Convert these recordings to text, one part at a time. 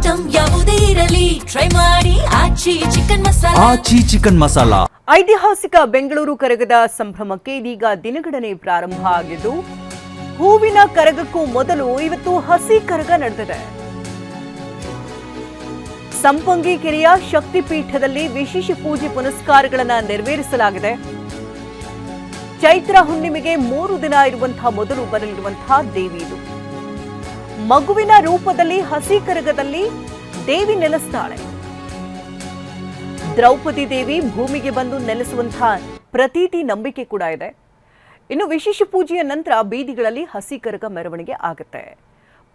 Item ಯಾವುದೇ ಇರಲಿ try ಮಾಡಿ ಆಚಿ ಚಿಕನ್ ಮಸಾಲಾ. ಐತಿಹಾಸಿಕ ಬೆಂಗಳೂರು ಕರಗದ ಸಂಭ್ರಮಕ್ಕೆ ಇದೀಗ ದಿನಗಣನೆ ಪ್ರಾರಂಭ ಆಗಿದ್ದು, ಹೂವಿನ ಕರಗಕ್ಕೂ ಮೊದಲು ಇವತ್ತು ಹಸಿ ಕರಗ ನಡೆದಿದೆ. ಸಂಪಂಗಿ ಕೆರೆಯ ಶಕ್ತಿಪೀಠದಲ್ಲಿ ವಿಶೇಷ ಪೂಜೆ ಪುನಸ್ಕಾರಗಳನ್ನು ನೆರವೇರಿಸಲಾಗಿದೆ. ಚೈತ್ರ ಹುಣ್ಣಿಮೆಗೆ 3 ದಿನ ಇರುವಂತಹ ಮೊದಲು ಬರಲಿರುವಂತಹ ದೇವಿ ಇದು. ಮಗುವಿನ ರೂಪದಲ್ಲಿ ಹಸಿ ಕರಗದಲ್ಲಿ ದೇವಿ ನೆಲೆಸ್ತಾಳೆ. ದ್ರೌಪದಿ ದೇವಿ ಭೂಮಿಗೆ ಬಂದು ನೆಲೆಸುವಂತಹ ಪ್ರತೀತಿ ನಂಬಿಕೆ ಕೂಡ ಇದೆ. ಇನ್ನು ವಿಶೇಷ ಪೂಜೆಯ ನಂತರ ಬೀದಿಗಳಲ್ಲಿ ಹಸಿ ಕರಗ ಮೆರವಣಿಗೆ ಆಗುತ್ತೆ.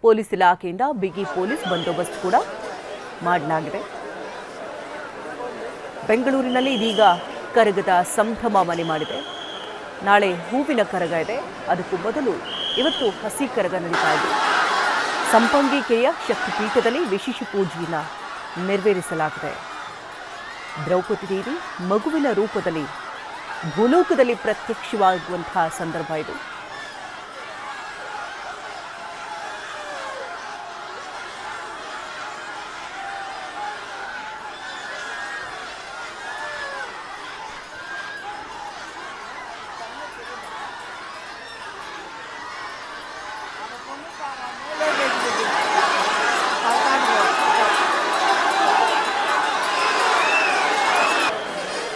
ಪೊಲೀಸ್ ಇಲಾಖೆಯಿಂದ ಬಿಗಿ ಪೊಲೀಸ್ ಬಂದೋಬಸ್ತ್ ಕೂಡ ಮಾಡಲಾಗಿದೆ. ಬೆಂಗಳೂರಿನಲ್ಲಿ ಇದೀಗ ಕರಗದ ಸಂಭ್ರಮ ಮನೆ ಮಾಡಿದೆ. ನಾಳೆ ಹೂವಿನ ಕರಗ ಇದೆ. ಅದಕ್ಕೂ ಮೊದಲು ಇವತ್ತು ಹಸಿ ಕರಗ ನಡೀತಾ ಇದೆ. ಸಂಪಂಗಿ ಕೆರೆಯ ಶಕ್ತಿಪೀಠದಲ್ಲಿ ವಿಶೇಷ ಪೂಜೆಯನ್ನು ನೆರವೇರಿಸಲಾಗಿದೆ. ದ್ರೌಪದಿ ದೇವಿ ಮಗುವಿನ ರೂಪದಲ್ಲಿ ಭೂಲೋಕದಲ್ಲಿ ಪ್ರತ್ಯಕ್ಷವಾಗುವಂತಹ ಸಂದರ್ಭ ಇದು.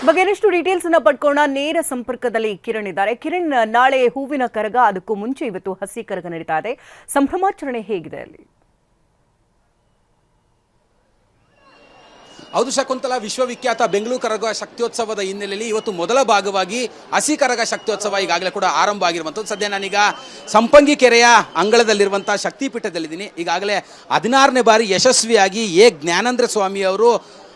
ಬಗ್ಗೆ ಇನ್ನಷ್ಟು ಡೀಟೇಲ್ಸ್ ಅನ್ನ ಪಡ್ಕೋಣ. ನೇರ ಸಂಪರ್ಕದಲ್ಲಿ ಕಿರಣ್ ಇದ್ದಾರೆ. ಕಿರಣ್, ನಾಳೆ ಹೂವಿನ ಕರಗ, ಅದಕ್ಕೂ ಮುಂಚೆ ಇವತ್ತು ಹಸಿ ಕರಗ ನಡೀತಾ ಇದೆ. ಸಂಭ್ರಮಾಚರಣೆ ಹೇಗಿದೆ ಅಲ್ಲಿ? ಹೌದು ಶಕುಂತಲಾ, ವಿಶ್ವವಿಖ್ಯಾತ ಬೆಂಗಳೂರು ಕರಗ ಶಕ್ತಿಯೋತ್ಸವದ ಹಿನ್ನೆಲೆಯಲ್ಲಿ ಇವತ್ತು ಮೊದಲ ಭಾಗವಾಗಿ ಹಸಿ ಕರಗ ಶಕ್ತಿಯೋತ್ಸವ ಈಗಾಗಲೇ ಕೂಡ ಆರಂಭ ಆಗಿರುವಂಥದ್ದು. ಸದ್ಯ ನಾನೀಗ ಸಂಪಂಗಿ ಕೆರೆಯ ಅಂಗಳದಲ್ಲಿರುವಂಥ ಶಕ್ತಿಪೀಠದಲ್ಲಿದ್ದೀನಿ. ಈಗಾಗಲೇ 16ನೇ ಬಾರಿ ಯಶಸ್ವಿಯಾಗಿ ಜ್ಞಾನೇಂದ್ರ ಸ್ವಾಮಿ ಅವರು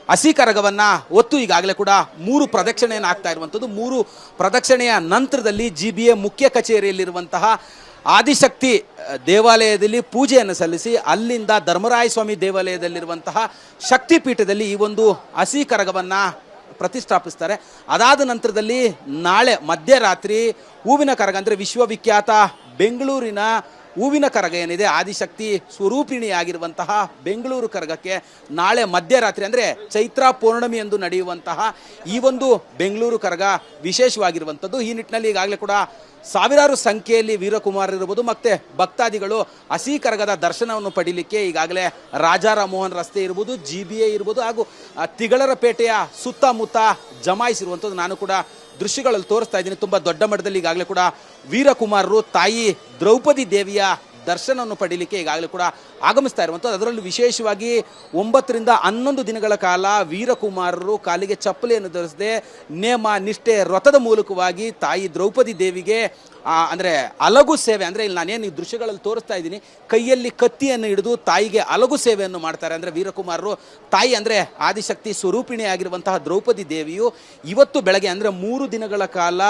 ಹಸಿ ಕರಗವನ್ನು ಹೊತ್ತು ಈಗಾಗಲೇ ಕೂಡ 3 ಪ್ರದಕ್ಷಿಣೆಯನ್ನು ಆಗ್ತಾ ಇರುವಂಥದ್ದು. 3 ಪ್ರದಕ್ಷಿಣೆಯ ನಂತರದಲ್ಲಿ GBA ಮುಖ್ಯ ಕಚೇರಿಯಲ್ಲಿರುವಂತಹ ಆದಿಶಕ್ತಿ ದೇವಾಲಯದಲ್ಲಿ ಪೂಜೆಯನ್ನು ಸಲ್ಲಿಸಿ ಅಲ್ಲಿಂದ ಧರ್ಮರಾಯ ಸ್ವಾಮಿ ದೇವಾಲಯದಲ್ಲಿರುವಂತಹ ಶಕ್ತಿಪೀಠದಲ್ಲಿ ಈ ಒಂದು ಹಸಿ ಕರಗವನ್ನು ಪ್ರತಿಷ್ಠಾಪಿಸ್ತಾರೆ. ಅದಾದ ನಂತರದಲ್ಲಿ ನಾಳೆ ಮಧ್ಯರಾತ್ರಿ ಹೂವಿನ ಕರಗ ಅಂದರೆ ವಿಶ್ವವಿಖ್ಯಾತ ಬೆಂಗಳೂರಿನ ಹೂವಿನ ಕರಗ ಏನಿದೆ, ಆದಿಶಕ್ತಿ ಸ್ವರೂಪಿಣಿಯಾಗಿರುವಂತಹ ಬೆಂಗಳೂರು ಕರಗಕ್ಕೆ ನಾಳೆ ಮಧ್ಯರಾತ್ರಿ ಅಂದರೆ ಚೈತ್ರ ಪೌರ್ಣಮಿ ಎಂದು ನಡೆಯುವಂತಹ ಈ ಒಂದು ಬೆಂಗಳೂರು ಕರಗ ವಿಶೇಷವಾಗಿರುವಂಥದ್ದು. ಈ ನಿಟ್ಟಿನಲ್ಲಿ ಈಗಾಗಲೇ ಕೂಡ ಸಾವಿರಾರು ಸಂಖ್ಯೆಯಲ್ಲಿ ವೀರಕುಮಾರ್ ಇರ್ಬೋದು ಮತ್ತು ಭಕ್ತಾದಿಗಳು ಹಸಿ ಕರಗದ ದರ್ಶನವನ್ನು ಪಡೀಲಿಕ್ಕೆ ಈಗಾಗಲೇ ರಾಜಾರಾಮಮೋಹನ್ ರಸ್ತೆ ಇರ್ಬೋದು, GBA ಇರ್ಬೋದು ಹಾಗೂ ತಿಗಳರಪೇಟೆಯ ಸುತ್ತಮುತ್ತ ಜಮಾಯಿಸಿರುವಂಥದ್ದು ನಾನು ಕೂಡ ದೃಶ್ಯಗಳಲ್ಲಿ ತೋರಿಸ್ತಾ ಇದ್ದೀನಿ. ತುಂಬ ದೊಡ್ಡ ಮಟ್ಟದಲ್ಲಿ ಈಗಾಗಲೇ ಕೂಡ ವೀರಕುಮಾರರು ತಾಯಿ ದ್ರೌಪದಿ ದೇವಿಯ ದರ್ಶನವನ್ನು ಪಡೀಲಿಕ್ಕೆ ಈಗಾಗಲೇ ಕೂಡ ಆಗಮಿಸ್ತಾ ಇರುವಂಥದ್ದು. ಅದರಲ್ಲೂ ವಿಶೇಷವಾಗಿ 9 ರಿಂದ 11 ದಿನಗಳ ಕಾಲ ವೀರಕುಮಾರರು ಕಾಲಿಗೆ ಚಪ್ಪಲಿಯನ್ನು ಧರಿಸದೆ ನೇಮ ನಿಷ್ಠೆ ವ್ರತದ ಮೂಲಕವಾಗಿ ತಾಯಿ ದ್ರೌಪದಿ ದೇವಿಗೆ ಅಂದರೆ ಅಲಗು ಸೇವೆ, ಅಂದರೆ ಇಲ್ಲಿ ನಾನೇನು ಈ ದೃಶ್ಯಗಳಲ್ಲಿ ತೋರಿಸ್ತಾ ಇದ್ದೀನಿ, ಕೈಯಲ್ಲಿ ಕತ್ತಿಯನ್ನು ಹಿಡಿದು ತಾಯಿಗೆ ಅಲಗು ಸೇವೆಯನ್ನು ಮಾಡ್ತಾರೆ. ಅಂದರೆ ವೀರಕುಮಾರರು ತಾಯಿ ಅಂದರೆ ಆದಿಶಕ್ತಿ ಸ್ವರೂಪಿಣಿಯಾಗಿರುವಂತಹ ದ್ರೌಪದಿ ದೇವಿಯು ಇವತ್ತು ಬೆಳಗ್ಗೆ ಅಂದರೆ 3 ದಿನಗಳ ಕಾಲ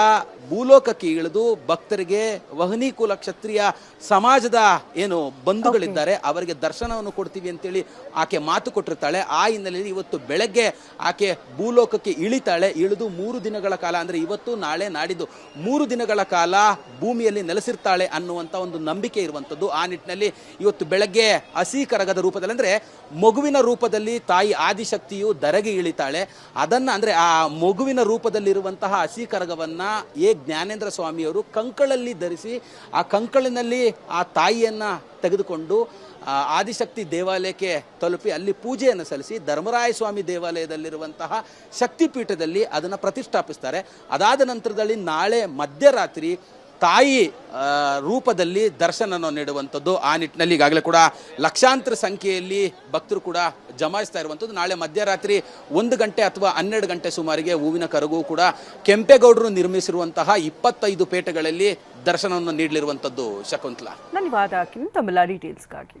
ಭೂಲೋಕಕ್ಕೆ ಇಳಿದು ಭಕ್ತರಿಗೆ ವಹನಿ ಕುಲ ಕ್ಷತ್ರಿಯ ಸಮಾಜದ ಏನು ಬಂಧುಗಳಿದ್ದಾರೆ ಅವರಿಗೆ ದರ್ಶನವನ್ನು ಕೊಡ್ತೀವಿ ಅಂತೇಳಿ ಆಕೆ ಮಾತು ಕೊಟ್ಟಿರ್ತಾಳೆ. ಆ ಹಿನ್ನೆಲೆಯಲ್ಲಿ ಇವತ್ತು ಬೆಳಗ್ಗೆ ಆಕೆ ಭೂಲೋಕಕ್ಕೆ ಇಳಿತಾಳೆ. ಇಳಿದು 3 ದಿನಗಳ ಕಾಲ ಅಂದರೆ ಇವತ್ತು ನಾಳೆ ನಾಡಿದ್ದು 3 ದಿನಗಳ ಕಾಲ ಭೂಮಿಯಲ್ಲಿ ನೆಲೆಸಿರ್ತಾಳೆ ಅನ್ನುವಂಥ ಒಂದು ನಂಬಿಕೆ ಇರುವಂಥದ್ದು. ಆ ನಿಟ್ಟಿನಲ್ಲಿ ಇವತ್ತು ಬೆಳಗ್ಗೆ ಹಸಿ ಕರಗದ ರೂಪದಲ್ಲಿ ಅಂದರೆ ಮಗುವಿನ ರೂಪದಲ್ಲಿ ತಾಯಿ ಆದಿಶಕ್ತಿಯು ಧರೆಗೆ ಇಳಿತಾಳೆ. ಅದನ್ನು ಅಂದರೆ ಆ ಮಗುವಿನ ರೂಪದಲ್ಲಿರುವಂತಹ ಹಸಿ ಕರಗವನ್ನು ಜ್ಞಾನೇಂದ್ರ ಸ್ವಾಮಿಯವರು ಕಂಕಳಲ್ಲಿ ಧರಿಸಿ ಆ ಕಂಕಳಿನಲ್ಲಿ ಆ ತಾಯಿಯನ್ನು ತೆಗೆದುಕೊಂಡು ಆದಿಶಕ್ತಿ ದೇವಾಲಯಕ್ಕೆ ತಲುಪಿ ಅಲ್ಲಿ ಪೂಜೆಯನ್ನು ಸಲ್ಲಿಸಿ ಧರ್ಮರಾಯ ಸ್ವಾಮಿ ದೇವಾಲಯದಲ್ಲಿರುವಂತಹ ಶಕ್ತಿಪೀಠದಲ್ಲಿ ಅದನ್ನು ಪ್ರತಿಷ್ಠಾಪಿಸ್ತಾರೆ. ಅದಾದ ನಂತರದಲ್ಲಿ ನಾಳೆ ಮಧ್ಯರಾತ್ರಿ ತಾಯಿ ರೂಪದಲ್ಲಿ ದರ್ಶನವನ್ನು ನೀಡುವಂಥದ್ದು. ಆ ನಿಟ್ಟಿನಲ್ಲಿ ಈಗಾಗಲೇ ಕೂಡ ಲಕ್ಷಾಂತರ ಸಂಖ್ಯೆಯಲ್ಲಿ ಭಕ್ತರು ಕೂಡ ಜಮಾಯಿಸ್ತಾ ಇರುವಂಥದ್ದು. ನಾಳೆ ಮಧ್ಯರಾತ್ರಿ 1 ಗಂಟೆ ಅಥವಾ 12 ಗಂಟೆ ಸುಮಾರಿಗೆ ಹೂವಿನ ಕರಗು ಕೂಡ ಕೆಂಪೇಗೌಡರು ನಿರ್ಮಿಸಿರುವಂತಹ 25 ಪೇಟೆಗಳಲ್ಲಿ ದರ್ಶನವನ್ನು ನೀಡಲಿರುವಂಥದ್ದು. ಶಕುಂತಲಾ, ಧನ್ಯವಾದ ತಮ್ಮೆಲ್ಲ ಡೀಟೇಲ್ಸ್ಗಾಗಿ.